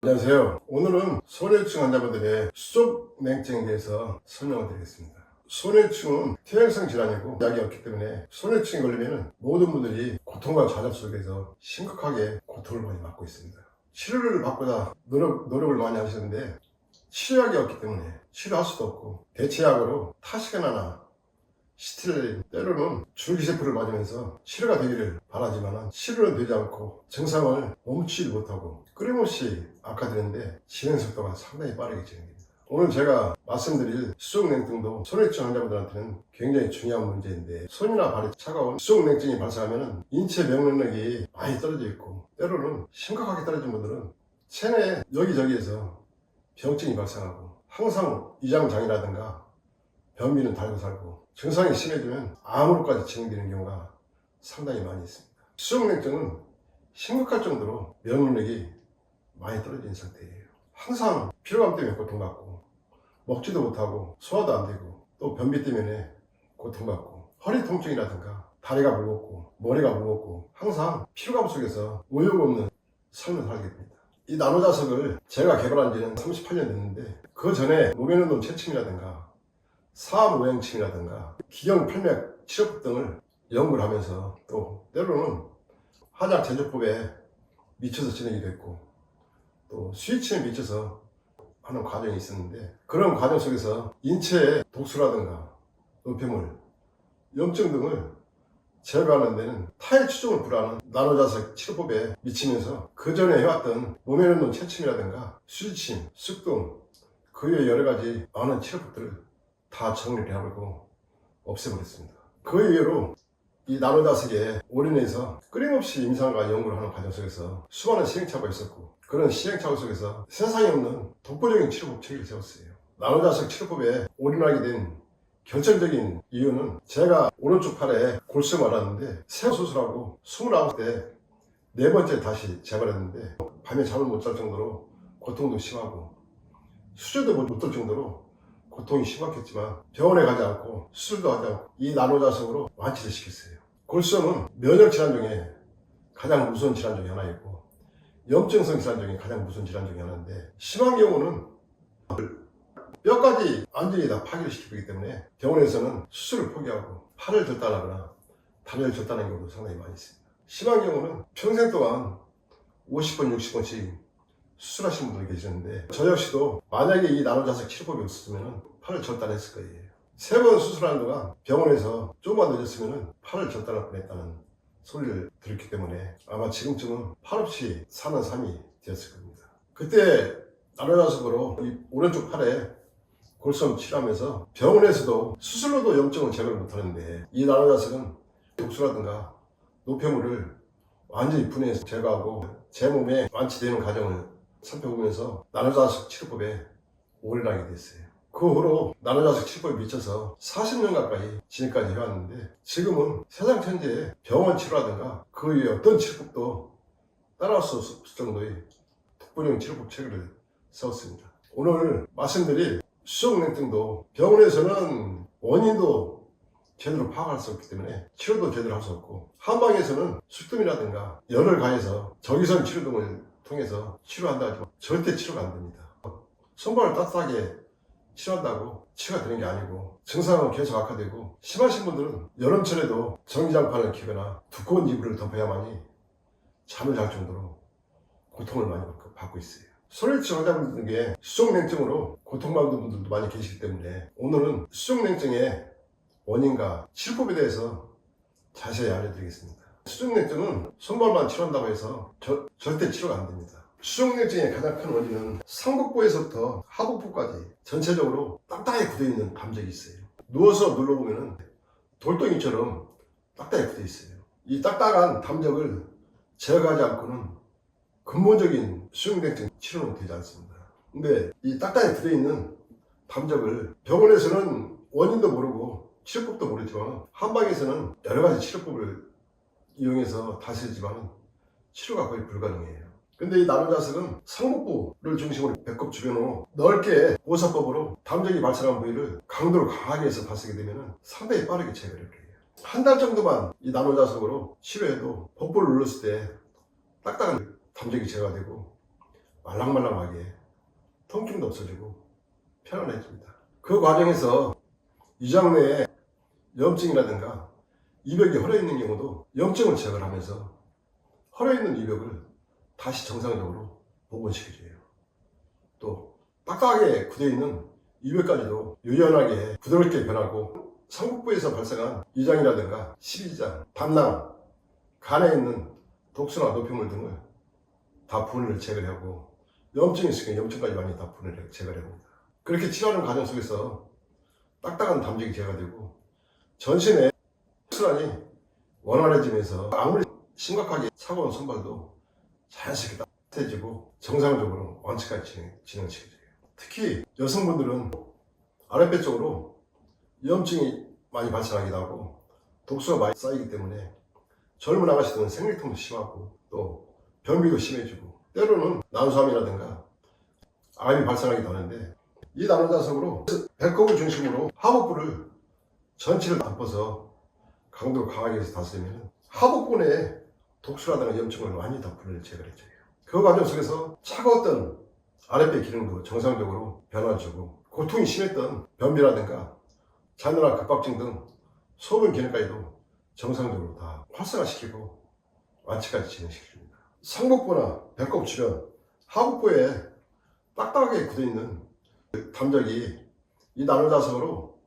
안녕하세요. 오늘은 소뇌증 환자분들의 수족냉증에 대해서 설명을 드리겠습니다. 소뇌증은 퇴행성 질환이고 약이 없기 때문에 소뇌증에 걸리면 모든 분들이 고통과 좌절 속에서 심각하게 고통을 많이 받고 있습니다. 치료를 받고자 노력을 많이 하시는데 치료약이 없기 때문에 치료할 수도 없고 대체약으로 타시게나나 시틸린, 때로는 줄기세포를 맞으면서 치료가 되기를 바라지만 치료는 되지 않고 증상을 멈추지 못하고 끊임없이 악화되는데 진행 속도가 상당히 빠르게 진행됩니다. 오늘 제가 말씀드릴 수족냉증도 소뇌증 환자분들한테는 굉장히 중요한 문제인데, 손이나 발이 차가운 수족냉증이 발생하면 인체 면역력이 많이 떨어져 있고 때로는 심각하게 떨어진 분들은 체내 여기저기에서 병증이 발생하고 항상 위장장애라든가 변비는 달고 살고 증상이 심해지면 암으로까지 진행되는 경우가 상당히 많이 있습니다. 수족냉증은 심각할 정도로 면역력이 많이 떨어진 상태예요. 항상 피로감 때문에 고통받고 먹지도 못하고 소화도 안 되고 또 변비 때문에 고통받고 허리 통증이라든가 다리가 무겁고 머리가 무겁고 항상 피로감 속에서 의욕 없는 삶을 살게 됩니다. 이 나노자석을 제가 개발한 지는 38년 됐는데 그 전에 노면운동 체침이라든가 사암오행침이라든가 기경팔맥 치료법 등을 연구를 하면서 또 때로는 한약 제조법에 미쳐서 진행이 됐고 또 수의침에 미쳐서 하는 과정이 있었는데, 그런 과정 속에서 인체의 독소라든가 노폐물, 염증 등을 제거하는 데는 타의 추종을 불하는 나노자석 치료법에 미치면서 그 전에 해왔던 노면운동 체침이라든가 수의침, 습동 그 외에 여러 가지 많은 치료법들을 다 정리를 해버리고 없애버렸습니다. 그 이후로 이 나노자석에 올인해서 끊임없이 임상과 연구를 하는 과정 속에서 수많은 시행착오가 있었고, 그런 시행착오 속에서 세상에 없는 독보적인 치료법 체계를 세웠어요. 나노자석 치료법에 올인하게 된 결정적인 이유는, 제가 오른쪽 팔에 골수가 많았는데 새 수술하고 29대 네 번째 다시 재발했는데 밤에 잠을 못 잘 정도로 고통도 심하고 수저도 못 들 정도로 고통이 심각했지만 병원에 가지 않고 수술도 하지 않고 이 나노자석으로 완치를 시켰어요. 골수는 면역 질환 중에 가장 무서운 질환 중에 하나이고 염증성 질환 중에 가장 무서운 질환 중에 하나인데, 심한 경우는 뼈까지 완전히 다 파괴를 시키기 때문에 병원에서는 수술을 포기하고 팔을 절단하거나 다리를 절단하는 경우도 상당히 많이 있습니다. 심한 경우는 평생 동안 50번, 60번씩 수술하신 분들이 계시는데, 저 역시도 만약에 이 나노자석 치료법이 없었으면 팔을 절단했을 거예요. 3번 수술하는 동안 병원에서 조금만 늦었으면 팔을 절단할 뻔했다는 소리를 들었기 때문에 아마 지금쯤은 팔 없이 사는 삶이 되었을 겁니다. 그때 나노자석으로 이 오른쪽 팔에 골수염 치료하면서 병원에서도 수술로도 염증을 제거를 못하는데, 이 나노자석은 독소라든가 노폐물을 완전히 분해해서 제거하고 제 몸에 완치되는 과정을 살펴보면서 나노자석 치료법에 올인하게 됐어요. 그 후로 나노자석 치료법에 미쳐서 40년 가까이 지금까지 해왔는데, 지금은 세상 천지에 병원 치료라든가 그 외에 어떤 치료법도 따라올 수 없을 정도의 독보적인 치료법 체계를 세웠습니다. 오늘 말씀드릴 수족냉증도 병원에서는 원인도 제대로 파악할 수 없기 때문에 치료도 제대로 할 수 없고, 한방에서는 숙tum이라든가 열을 가해서 적외선 치료 등을 통해서 치료한다 하지만 절대 치료가 안 됩니다. 손발을 따뜻하게 치료한다고 치료가 되는 게 아니고 증상은 계속 악화되고, 심하신 분들은 여름철에도 전기장판을 키거나 두꺼운 이불을 덮어야만이 잠을 잘 정도로 고통을 많이 받고 있어요. 소뇌증 환자분들 중에 수족냉증으로 고통받는 분들도 많이 계시기 때문에 오늘은 수족냉증의 원인과 치료법에 대해서 자세히 알려드리겠습니다. 수족냉증은 손발만 치료한다고 해서 절대 치료가 안 됩니다. 수족냉증의 가장 큰 원인은 상복부에서부터 하복부까지 전체적으로 딱딱하게 굳어있는 담적이 있어요. 누워서 눌러보면 돌덩이처럼 딱딱하게 굳어 있어요. 이 딱딱한 담적을 제거하지 않고는 근본적인 수족냉증 치료는 되지 않습니다. 근데 이 딱딱하게 굳어있는 담적을 병원에서는 원인도 모르고 치료법도 모르지만 한방에서는 여러 가지 치료법을 이용해서 다스리지만 치료가 거의 불가능해요. 근데 이 나노자석은 상복부를 중심으로 배꼽 주변으로 넓게 보사법으로 담적이 발생한 부위를 강도로 강하게 해서 다스리게 되면 상당히 빠르게 제거를 해요. 한 달 정도만 이 나노자석으로 치료해도 복부를 눌렀을 때 딱딱한 담적이 제거가 되고 말랑말랑하게 통증도 없어지고 편안해집니다. 그 과정에서 위장 내에 염증이라든가 이벽이 헐어 있는 경우도 염증을 제거를 하면서 헐어 있는 이벽을 다시 정상적으로 복원시켜줘요. 또 딱딱하게 굳어 있는 이벽까지도 유연하게 부드럽게 변하고 상복부에서 발생한 위장이라든가 십이장, 담낭, 간에 있는 독소나 노폐물 등을 다 분해를 제거하고 염증이 있으니까 염증까지 많이 다 분해를 제거합니다. 그렇게 치료하는 과정 속에서 딱딱한 담력이 제거되고 전신에 혈관이 원활해지면서 아무리 심각하게 차가운 손발도 자연스럽게 따뜻해지고 정상적으로 완치까지 진행시켜줘요. 특히 여성분들은 아랫배 쪽으로 염증이 많이 발생하기도 하고 독소가 많이 쌓이기 때문에 젊은 아가씨들은 생리통도 심하고 또 변비도 심해지고 때로는 난소암이라든가 암이 발생하기도 하는데 이 나노자석으로 배꼽을 중심으로 하복부를 전체를 덮어서 강도를 강하게 해서 다스리면 하복부 내에 독소라든가 염증을 많이 다 분해를 제거해줘요. 그 과정 속에서 차가웠던 아랫배 기능도 정상적으로 변화주고 고통이 심했던 변비라든가 잔뇨나 급박증 등 소변 기능까지도 정상적으로 다 활성화시키고 완치까지 진행시켜줍니다. 상복부나 배꼽 주변, 하복부에 딱딱하게 굳어있는 담력이 이 나노자석으로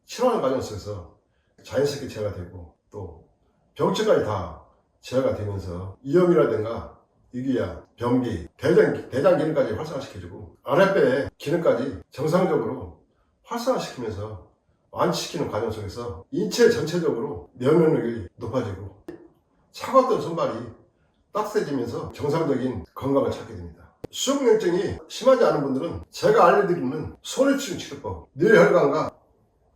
치료하는 과정 속에서 자연스럽게 제어가 되고 또 병증까지 다 제어가 되면서 이염이라든가 위궤양, 변비, 대장 기능까지 활성화시켜주고 아랫배 기능까지 정상적으로 활성화시키면서 완치시키는 과정 속에서 인체 전체적으로 면역력이 높아지고 차가웠던 손발이 따뜻해지면서 정상적인 건강을 찾게 됩니다. 수족냉증이 심하지 않은 분들은 제가 알려드리는 손해치료 치료법, 뇌혈관과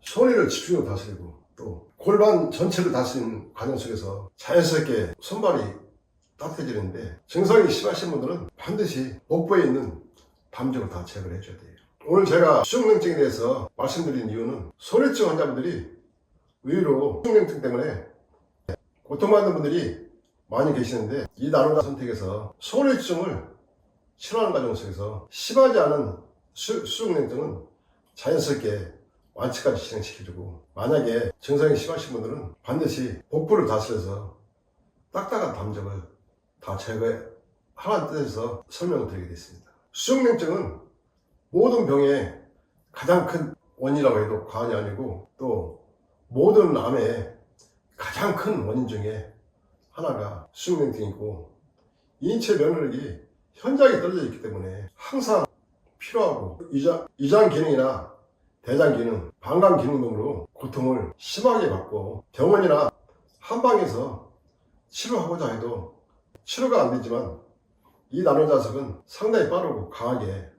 손해를 집중적으로 다스리고 또 골반 전체를 다스리는 과정 속에서 자연스럽게 손발이 따뜻해지는데 증상이 심하신 분들은 반드시 복부에 있는 담력을 다 제거를 해줘야 돼요. 오늘 제가 수족냉증에 대해서 말씀드린 이유는 손해증 환자분들이 의외로 수족냉증 때문에 고통받는 분들이 많이 계시는데 이 나노자 선택에서 손해증을 치료하는 과정 속에서 심하지 않은 수족냉증은 자연스럽게 완치까지 진행시켜주고 만약에 증상이 심하신 분들은 반드시 복부를 다스려서 딱딱한 담력을 다 제거하라는 뜻에서 설명을 드리게 됐습니다. 수족냉증은 모든 병의 가장 큰 원인이라고 해도 과언이 아니고 또 모든 암의 가장 큰 원인 중에 하나가 수족냉증이고 인체 면역력이 현저하게 떨어져 있기 때문에 항상 필요하고 위장 기능이나 대장 기능, 방광 기능 등으로 고통을 심하게 받고 병원이나 한방에서 치료하고자 해도 치료가 안 되지만 이 나노자석은 상당히 빠르고 강하게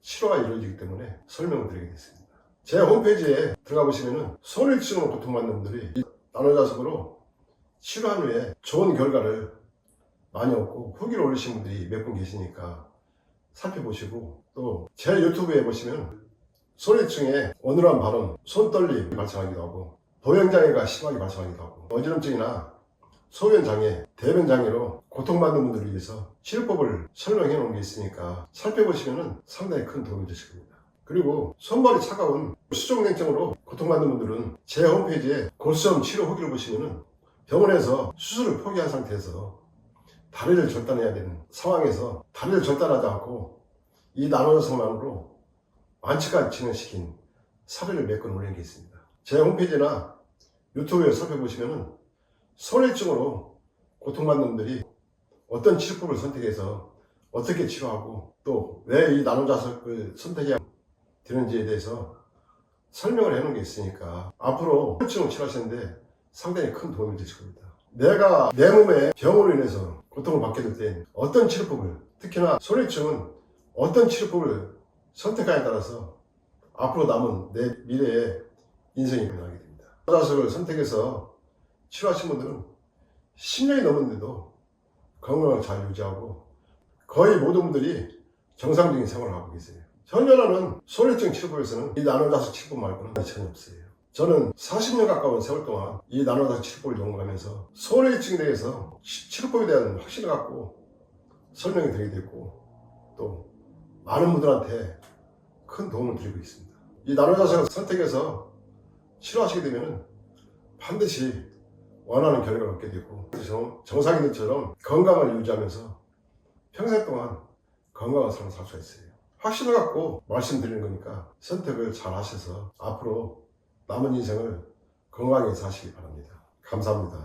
치료가 이루어지기 때문에 설명을 드리게 됐습니다. 제 홈페이지에 들어가 보시면은 손해증으로 고통받는 분들이 이 나노자석으로 치료한 후에 좋은 결과를 많이 얻고 후기를 올리신 분들이 몇 분 계시니까 살펴보시고 또 제 유튜브에 보시면 손해증에 어눌한 발음, 손떨림이 발생하기도 하고 보행장애가 심하게 발생하기도 하고 어지럼증이나 소변장애, 대변장애로 고통받는 분들을 위해서 치료법을 설명해 놓은 게 있으니까 살펴보시면 상당히 큰 도움이 되실 겁니다. 그리고 손발이 차가운 수족냉증으로 고통받는 분들은 제 홈페이지에 골수염 치료 후기를 보시면 병원에서 수술을 포기한 상태에서 다리를 절단해야 되는 상황에서 다리를 절단하지 않고 이 나노자석만으로 완치까지 진행시킨 사례를 몇 건 올린 게 있습니다. 제 홈페이지나 유튜브에 살펴보시면 손해증으로 고통받는 분들이 어떤 치료법을 선택해서 어떻게 치료하고 또 왜 이 나노자석을 선택해야 되는지에 대해서 설명을 해놓은 게 있으니까 앞으로 손해증을 치료하시는데 상당히 큰 도움이 되실 겁니다. 내가 내 몸에 병으로 인해서 고통을 받게 될 때 어떤 치료법을, 특히나 손해증은 어떤 치료법을 선택하에 따라서 앞으로 남은 내 미래의 인생이 변하게 됩니다. 나노자석을 선택해서 치료하신 분들은 10년이 넘었는데도 건강을 잘 유지하고 거의 모든 분들이 정상적인 생활을 하고 계세요. 현존하는 손해증 치료법에서는 이 나노자석 치료법 말고는 전혀 없어요. 저는 40년 가까운 세월 동안 이 나노자석 치료법을 연구하면서 손해증에 대해서 치료법에 대한 확신을 갖고 설명이 드리게 됐고 또 많은 분들한테 큰 도움을 드리고 있습니다. 이 나노자생을 선택해서 치료하시게 되면 반드시 원하는 결과를 얻게 되고 정상인들처럼 건강을 유지하면서 평생 동안 건강한 삶을 살 수가 있어요. 확신을 갖고 말씀드리는 거니까 선택을 잘 하셔서 앞으로 남은 인생을 건강히 사시기 바랍니다. 감사합니다.